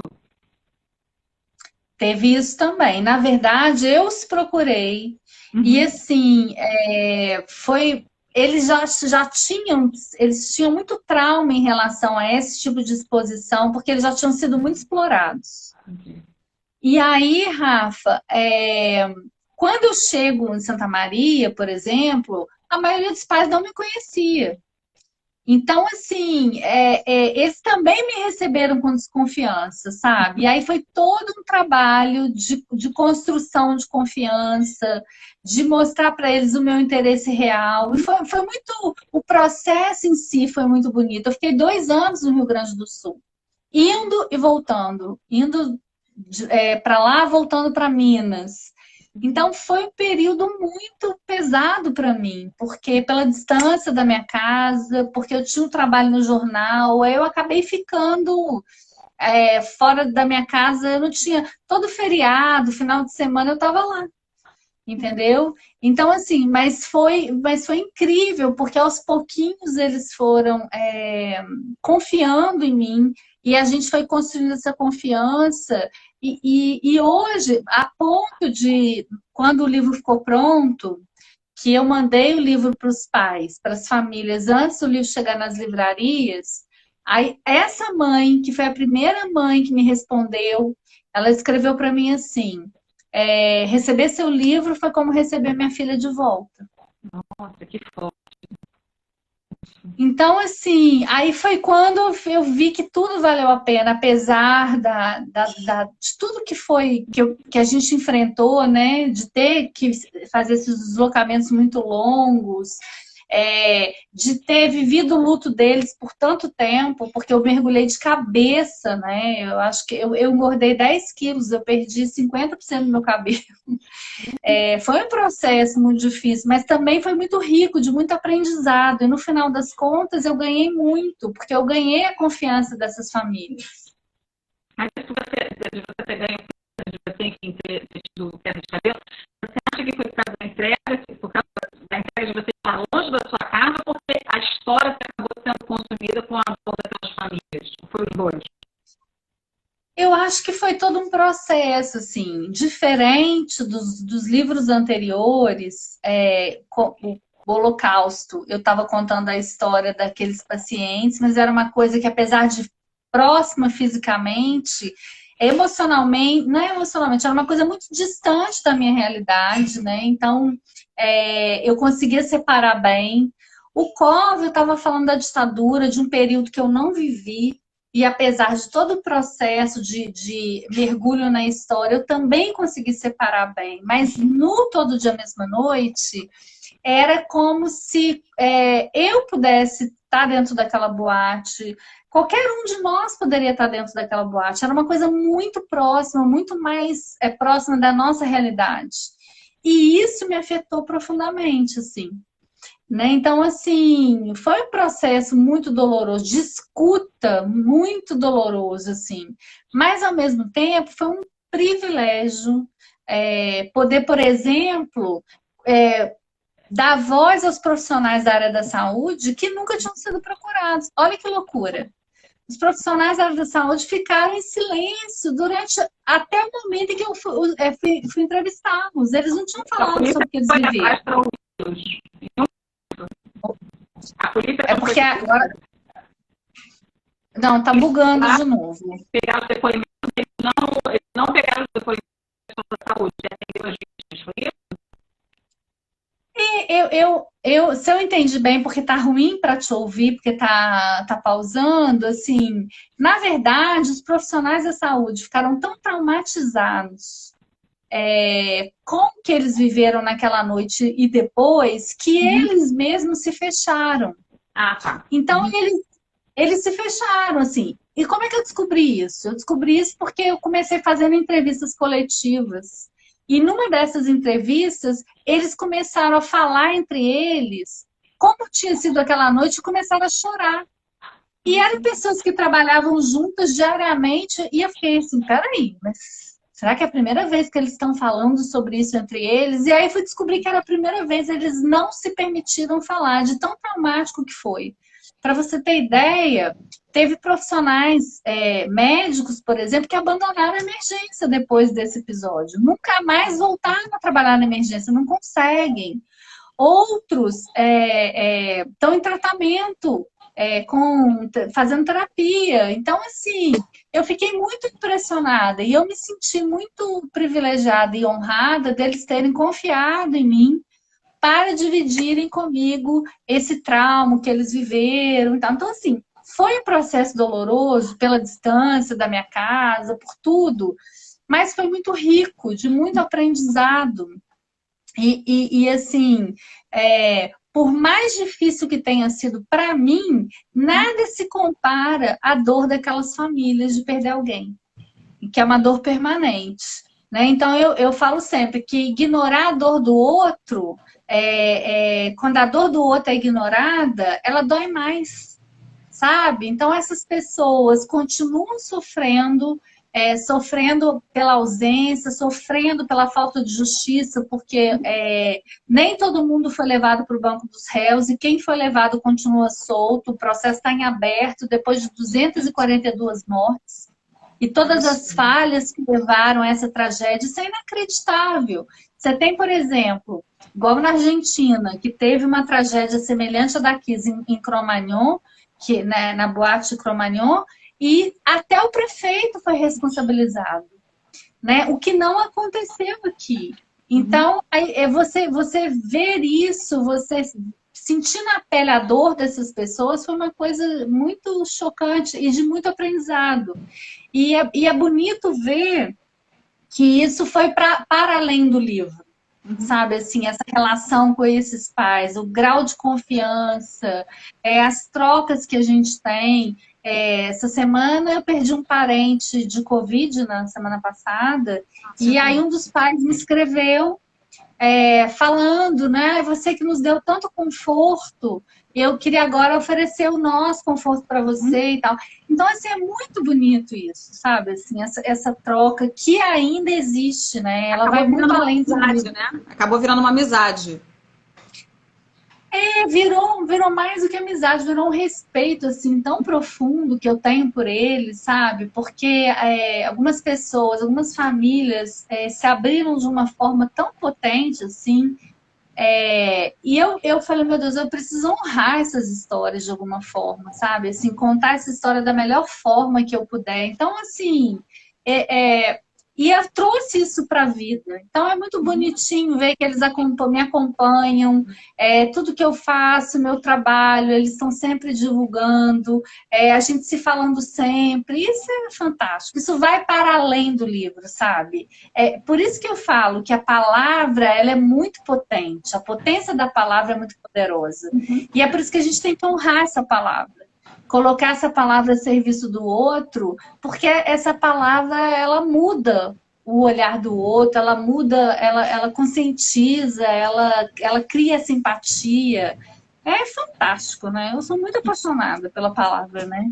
Teve isso também. Na verdade, eu os procurei. E assim, eles eles tinham muito trauma em relação a esse tipo de exposição, porque eles já tinham sido muito explorados. E aí, Rafa, quando eu chego em Santa Maria, por exemplo, a maioria dos pais não me conhecia. Então, assim, eles também me receberam com desconfiança, sabe? E aí foi todo um trabalho de construção de confiança, de mostrar para eles o meu interesse real. E foi muito. O processo em si foi muito bonito. Eu fiquei 2 anos no Rio Grande do Sul, indo e voltando, indo para lá, voltando para Minas. Então foi um período muito pesado para mim, porque pela distância da minha casa, porque eu tinha um trabalho no jornal, aí eu acabei ficando fora da minha casa, eu não tinha todo feriado, final de semana eu estava lá, entendeu? Então assim, mas foi incrível, porque aos pouquinhos eles foram confiando em mim e a gente foi construindo essa confiança. E hoje, a ponto de, quando o livro ficou pronto, que eu mandei o livro para os pais, para as famílias, antes do livro chegar nas livrarias, aí essa mãe, que foi a primeira mãe que me respondeu, ela escreveu para mim assim: receber seu livro foi como receber minha filha de volta. Nossa, que fofo. Então, assim, aí foi quando eu vi que tudo valeu a pena, apesar de tudo que foi, que a gente enfrentou, né? De ter que fazer esses deslocamentos muito longos, de ter vivido o luto deles por tanto tempo, porque eu mergulhei de cabeça, né? Eu acho que eu engordei 10 quilos, eu perdi 50% do meu cabelo. Foi um processo muito difícil, mas também foi muito rico, de muito aprendizado. E no final das contas, eu ganhei muito, porque eu ganhei a confiança dessas famílias. Mas de você ter ganho, de você enfim, ter tido queda de cabelo, você acha que foi por causa da entrega, por causa da entrega de você estar longe da sua casa, ou porque a história acabou sendo consumida com a dor daquelas famílias? Foi os dois? Eu acho que foi todo um processo, assim, diferente dos livros anteriores. O Holocausto, eu estava contando a história daqueles pacientes, mas era uma coisa que, apesar de próxima fisicamente, emocionalmente, não é emocionalmente, era uma coisa muito distante da minha realidade, né? Então, eu conseguia separar bem. O COV, eu estava falando da ditadura, de um período que eu não vivi, e apesar de todo o processo de mergulho na história, eu também consegui separar bem. Mas no Todo Dia Mesma Noite, era como se eu pudesse estar dentro daquela boate, qualquer um de nós poderia estar dentro daquela boate. Era uma coisa muito próxima, muito mais próxima da nossa realidade. E isso me afetou profundamente, assim. Né? Então, assim, foi um processo muito doloroso, de escuta muito doloroso, assim. Mas, ao mesmo tempo, foi um privilégio poder, por exemplo, dar voz aos profissionais da área da saúde que nunca tinham sido procurados. Olha que loucura. Os profissionais da área da saúde ficaram em silêncio durante até o momento em que eu fui entrevistá-los. Eles não tinham falado sobre o que eles viveram. É porque agora. Não, tá bugando de novo. Pegaram os depoimentos, eles não pegaram os depoimentos da saúde, atenderam as vítimas, foi isso? Se eu entendi bem, porque tá ruim para te ouvir, porque tá pausando, assim, na verdade, os profissionais da saúde ficaram tão traumatizados com o que eles viveram naquela noite e depois, que eles mesmos se fecharam. Ah, tá. Então, eles se fecharam, assim. E como é que eu descobri isso? Eu descobri isso porque eu comecei fazendo entrevistas coletivas. E numa dessas entrevistas, eles começaram a falar entre eles como tinha sido aquela noite e começaram a chorar. E eram pessoas que trabalhavam juntas diariamente. E eu fiquei assim, peraí, mas será que é a primeira vez que eles estão falando sobre isso entre eles? E aí fui descobrir que era a primeira vez, eles não se permitiram falar, de tão traumático que foi. Para você ter ideia, teve profissionais médicos, por exemplo, que abandonaram a emergência depois desse episódio. Nunca mais voltaram a trabalhar na emergência, não conseguem. Outros estão em tratamento fazendo terapia. Então, assim, eu fiquei muito impressionada e eu me senti muito privilegiada e honrada deles terem confiado em mim para dividirem comigo esse trauma que eles viveram. Então, assim, foi um processo doloroso pela distância da minha casa, por tudo, mas foi muito rico, de muito aprendizado. Assim, por mais difícil que tenha sido para mim, nada se compara à dor daquelas famílias de perder alguém, que é uma dor permanente. Né? Então, eu falo sempre que ignorar a dor do outro, quando a dor do outro é ignorada, ela dói mais, sabe? Então, essas pessoas continuam sofrendo, sofrendo pela ausência, sofrendo pela falta de justiça, porque nem todo mundo foi levado para o banco dos réus, e quem foi levado continua solto, o processo está em aberto, depois de 242 mortes. E todas as falhas que levaram a essa tragédia, isso é inacreditável. Você tem, por exemplo, igual na Argentina, que teve uma tragédia semelhante à daqui em Cromagnon, né, na boate de Cromagnon, e até o prefeito foi responsabilizado, né? O que não aconteceu aqui. Então, você ver isso, você sentir na pele a dor dessas pessoas foi uma coisa muito chocante e de muito aprendizado. E é bonito ver que isso foi para além do livro, sabe? Assim, essa relação com esses pais, o grau de confiança, as trocas que a gente tem. Essa semana eu perdi um parente de Covid na semana passada, e aí um dos pais me escreveu falando, né? Você que nos deu tanto conforto, eu queria agora oferecer o nosso conforto para você e tal. Então, assim, é muito bonito isso, sabe? Assim, essa troca que ainda existe, né? Ela vai muito além do amizade, né? Acabou virando uma amizade. Virou mais do que amizade, virou um respeito assim tão profundo que eu tenho por eles, sabe? Porque algumas pessoas, algumas famílias se abriram de uma forma tão potente assim. E eu falei, meu Deus, eu preciso honrar essas histórias de alguma forma, sabe? Assim, contar essa história da melhor forma que eu puder. Então, assim, e eu trouxe isso para a vida. Então, é muito bonitinho ver que eles me acompanham, tudo que eu faço, meu trabalho, eles estão sempre divulgando, a gente se falando sempre. Isso é fantástico. Isso vai para além do livro, sabe? Por isso que eu falo que a palavra ela é muito potente. A potência da palavra é muito poderosa. E é por isso que a gente tem que honrar essa palavra. Colocar essa palavra a serviço do outro, porque essa palavra, ela muda o olhar do outro, ela muda, ela conscientiza, ela cria simpatia. É fantástico, né? Eu sou muito apaixonada pela palavra, né?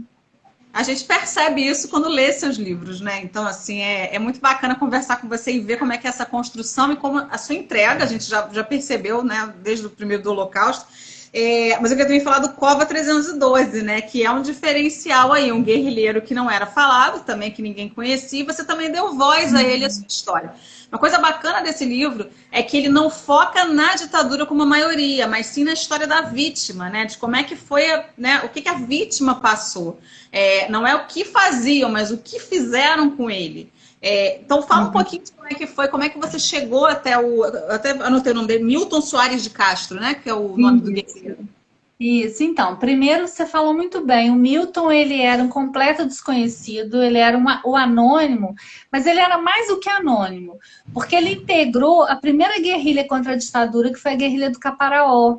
A gente percebe isso quando lê seus livros, né? Então, assim, é muito bacana conversar com você e ver como é que é essa construção e como a sua entrega, a gente já percebeu, né? Desde o primeiro do Holocausto. Mas eu queria também falar do Cova 312, né? Que é um diferencial aí, um guerrilheiro que não era falado, também que ninguém conhecia, e você também deu voz a ele, a sua história. Uma coisa bacana desse livro é que ele não foca na ditadura como a maioria, mas sim na história da vítima, né? De como é que foi, né? O que a vítima passou. Não é o que faziam, mas o que fizeram com ele. Então fala um pouquinho de como é que foi, como é que você chegou até até anotei o nome dele, Milton Soares de Castro, né? Que é o nome do guerreiro. Isso, então, primeiro você falou muito bem, o Milton ele era um completo desconhecido, ele era o anônimo, mas ele era mais do que anônimo, porque ele integrou a primeira guerrilha contra a ditadura, que foi a guerrilha do Caparaó.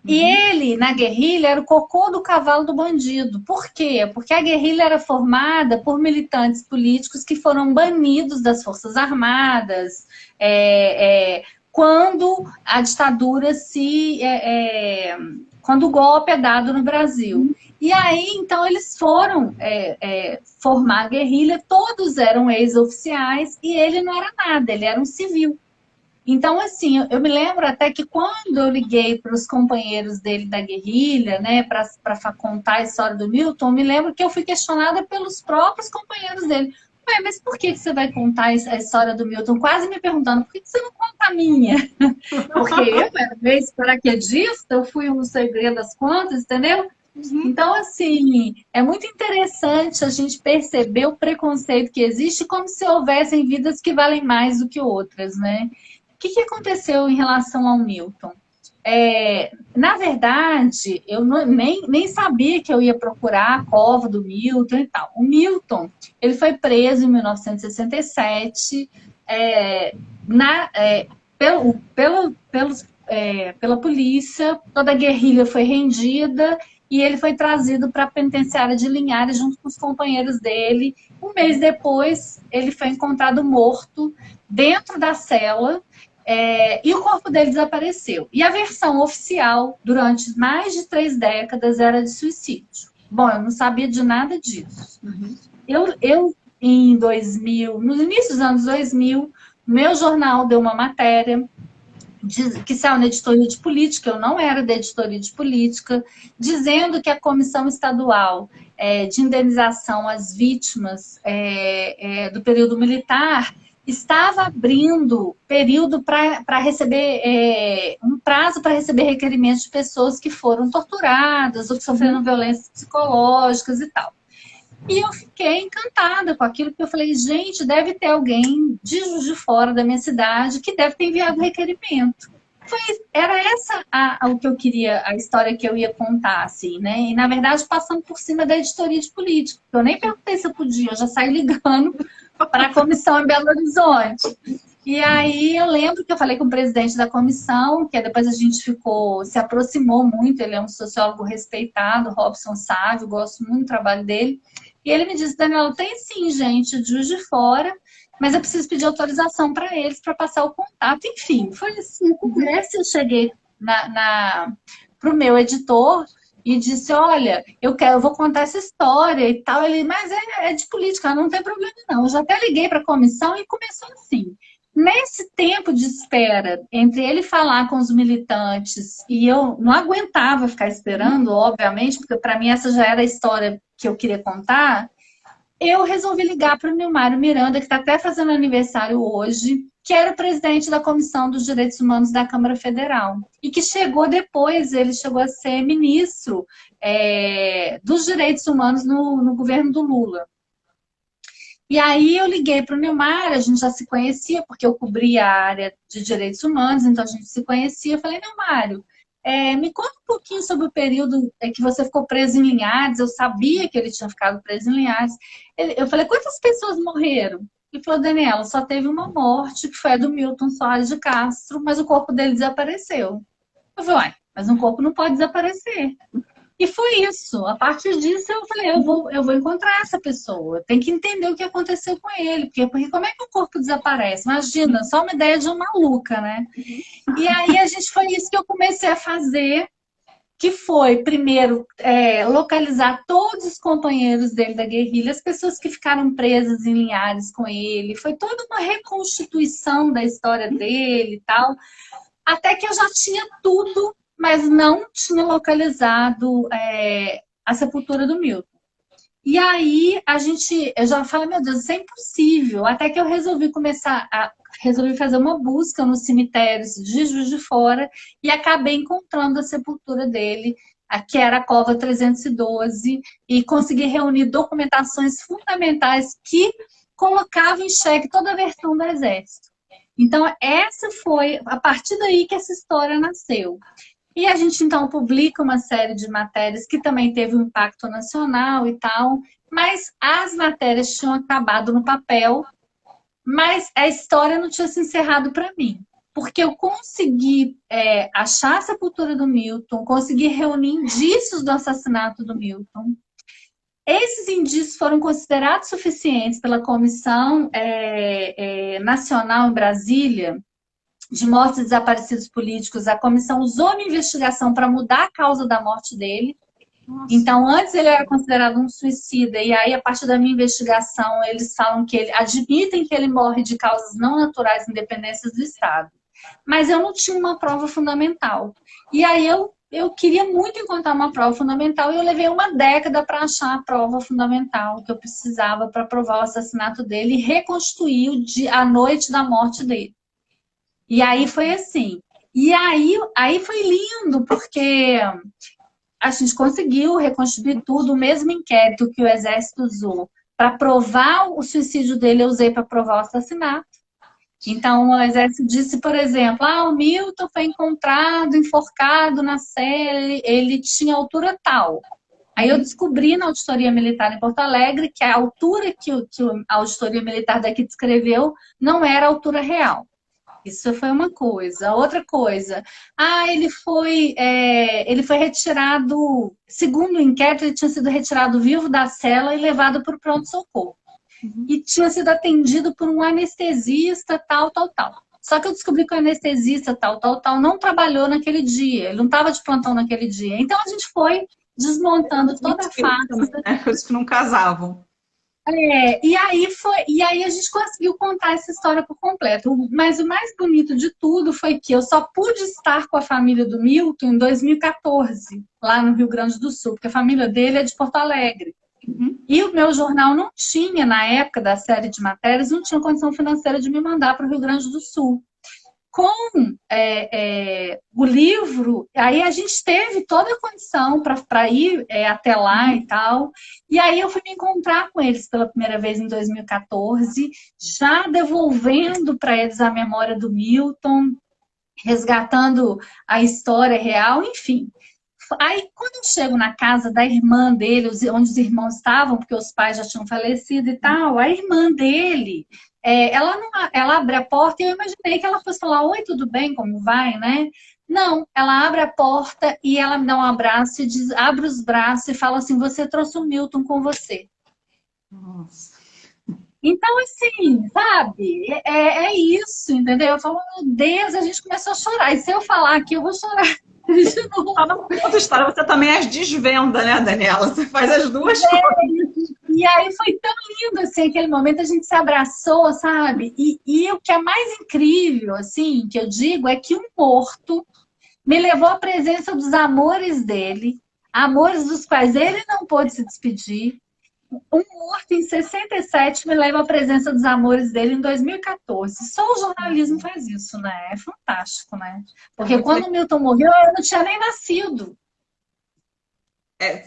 E ele, na guerrilha, era o cocô do cavalo do bandido. Por quê? Porque a guerrilha era formada por militantes políticos que foram banidos das Forças Armadas, quando a ditadura quando o golpe é dado no Brasil. E aí, então, eles foram formar a guerrilha, todos eram ex-oficiais, e ele não era nada, ele era um civil. Então, assim, eu me lembro até que quando eu liguei para os companheiros dele da guerrilha, né, para contar a história do Milton, eu me lembro que eu fui questionada pelos próprios companheiros dele. Ué, mas por que você vai contar a história do Milton? Quase me perguntando, por que você não conta a minha? Porque eu era meio paraquedista, eu fui um segredo das contas, entendeu? Então, assim, é muito interessante a gente perceber o preconceito que existe como se houvessem vidas que valem mais do que outras, né? O que aconteceu em relação ao Milton? Na verdade, eu nem sabia que eu ia procurar a cova do Milton e tal. O Milton, ele foi preso em 1967 pela polícia, toda a guerrilha foi rendida e ele foi trazido para a penitenciária de Linhares junto com os companheiros dele. Um mês depois, ele foi encontrado morto dentro da cela. E o corpo dele desapareceu. E a versão oficial, durante mais de 3 décadas, era de suicídio. Bom, eu não sabia de nada disso. Eu em 2000, no início dos anos 2000, meu jornal deu uma matéria que saiu na editoria de política, eu não era da editoria de política, dizendo que a Comissão Estadual de Indenização às Vítimas do período militar estava abrindo período para receber um prazo para receber requerimentos de pessoas que foram torturadas ou que sofreram violências psicológicas e tal. E eu fiquei encantada com aquilo, porque eu falei, gente, deve ter alguém de Juiz de Fora da minha cidade que deve ter enviado requerimento. Era essa o que eu queria, a história que eu ia contar, assim, né? E, na verdade, passando por cima da editoria de política. Eu nem perguntei se eu podia, eu já saí ligando para a comissão em Belo Horizonte. E aí eu lembro que eu falei com o presidente da comissão, que depois a gente se aproximou muito, ele é um sociólogo respeitado, Robson Sávio, gosto muito do trabalho dele. E ele me disse, Daniela, tem sim gente de Juiz de Fora, mas eu preciso pedir autorização para eles para passar o contato. Enfim, foi assim, conversa, eu cheguei para o meu editor e disse, olha, eu vou contar essa história e tal. Ele, mas é de política, não tem problema não. Eu já até liguei para a comissão e começou assim. Nesse tempo de espera, entre ele falar com os militantes, e eu não aguentava ficar esperando, obviamente, porque para mim essa já era a história que eu queria contar, eu resolvi ligar para o Nilmário Miranda, que está até fazendo aniversário hoje, que era o presidente da Comissão dos Direitos Humanos da Câmara Federal. E que chegou depois, ele chegou a ser ministro dos Direitos Humanos no governo do Lula. E aí eu liguei para o Nilmar, a gente já se conhecia, porque eu cobria a área de direitos humanos, então a gente se conhecia. Eu falei, Nilmário, me conta um pouquinho sobre o período que você ficou preso em Linhares. Eu sabia que ele tinha ficado preso em Linhares. Eu falei, quantas pessoas morreram? Ele falou, Daniela, só teve uma morte, que foi a do Milton Soares de Castro, mas o corpo dele desapareceu. Eu falei, uai, mas um corpo não pode desaparecer. E foi isso. A partir disso, eu falei, eu vou encontrar essa pessoa. Tem que entender o que aconteceu com ele. Porque como é que o corpo desaparece? Imagina, só uma ideia de uma maluca, né? E aí, foi isso que eu comecei a fazer, que foi, primeiro, localizar todos os companheiros dele da guerrilha, as pessoas que ficaram presas em Linhares com ele. Foi toda uma reconstituição da história dele e tal. Até que eu já tinha tudo, mas não tinha localizado a sepultura do Milton. E aí eu já falei, meu Deus, isso é impossível. Até que eu resolvi fazer uma busca nos cemitérios de Juiz de Fora e acabei encontrando a sepultura dele, que era a Cova 312, e consegui reunir documentações fundamentais que colocavam em xeque toda a versão do Exército. Então, essa foi a partir daí que essa história nasceu. E a gente, então, publica uma série de matérias que também teve um impacto nacional e tal, mas as matérias tinham acabado no papel, mas a história não tinha se encerrado para mim. Porque eu consegui achar a sepultura do Milton, consegui reunir indícios do assassinato do Milton. Esses indícios foram considerados suficientes pela Comissão Nacional em Brasília de Mortes e Desaparecidos Políticos. A comissão usou uma investigação para mudar a causa da morte dele. Nossa. Então, antes ele era considerado um suicida, e aí, a partir da minha investigação, eles falam que admitem que ele morre de causas não naturais, independências do Estado. Mas eu não tinha uma prova fundamental. E aí eu queria muito encontrar uma prova fundamental e eu levei 1 década para achar a prova fundamental que eu precisava para provar o assassinato dele e reconstruir a noite da morte dele. E aí foi assim. E aí foi lindo, porque a gente conseguiu reconstruir tudo, o mesmo inquérito que o Exército usou para provar o suicídio dele, eu usei para provar o assassinato. Então, o Exército disse, por exemplo, o Milton foi encontrado enforcado na cela, ele tinha altura tal. Aí eu descobri na Auditoria Militar em Porto Alegre que a altura que a Auditoria Militar daqui descreveu não era a altura real. Isso foi uma coisa. Outra coisa, ele foi retirado, segundo o inquérito, ele tinha sido retirado vivo da cela e levado para o pronto-socorro. E tinha sido atendido por um anestesista, tal. Só que eu descobri que o anestesista, tal, não trabalhou naquele dia. Ele não estava de plantão naquele dia. Então, a gente foi desmontando toda a farsa. Coisas que não casavam. E aí a gente conseguiu contar essa história por completo. Mas o mais bonito de tudo foi que eu só pude estar com a família do Milton em 2014, lá no Rio Grande do Sul, porque a família dele é de Porto Alegre. E o meu jornal não tinha, na época da série de matérias, não tinha condição financeira de me mandar para o Rio Grande do Sul. Com o livro, aí a gente teve toda a condição para ir até lá e tal. E aí eu fui me encontrar com eles pela primeira vez em 2014, já devolvendo para eles a memória do Milton, resgatando a história real, enfim. Aí, quando eu chego na casa da irmã dele, onde os irmãos estavam, porque os pais já tinham falecido e tal, a irmã dele, ela abre a porta e eu imaginei que ela fosse falar, oi, tudo bem, como vai, né? Não, ela abre a porta e ela me dá um abraço e diz, abre os braços e fala assim, você trouxe o Milton com você. Nossa. Então, assim, sabe? É isso, entendeu? Eu falo, meu Deus, a gente começou a chorar. E se eu falar aqui, eu vou chorar. Outra história, você também as desvenda, né, Daniela? Você faz as duas coisas. E aí foi tão lindo, assim, aquele momento a gente se abraçou, sabe? E o que é mais incrível, assim, que eu digo, é que um morto me levou à presença dos amores dele, amores dos quais ele não pôde se despedir. Um morto em 67 me leva à presença dos amores dele em 2014. Só o jornalismo faz isso, né? É fantástico, né? Porque quando o Milton morreu, eu não tinha nem nascido.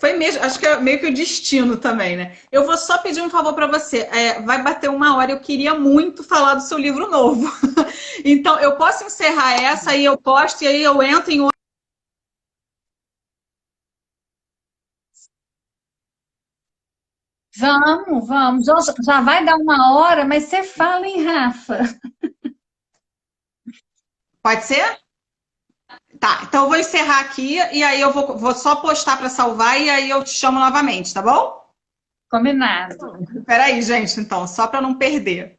Foi mesmo, acho que é meio que o destino também, né? Eu vou só pedir um favor para você. Vai bater 1 hora, eu queria muito falar do seu livro novo. Então, eu posso encerrar essa, aí eu posto, e aí eu entro em outra. Vamos. Já vai dar 1 hora, mas você fala, hein, Rafa? Pode ser? Tá, então eu vou encerrar aqui, e aí eu vou só postar para salvar, e aí eu te chamo novamente, tá bom? Combinado. Peraí, gente, então, só para não perder.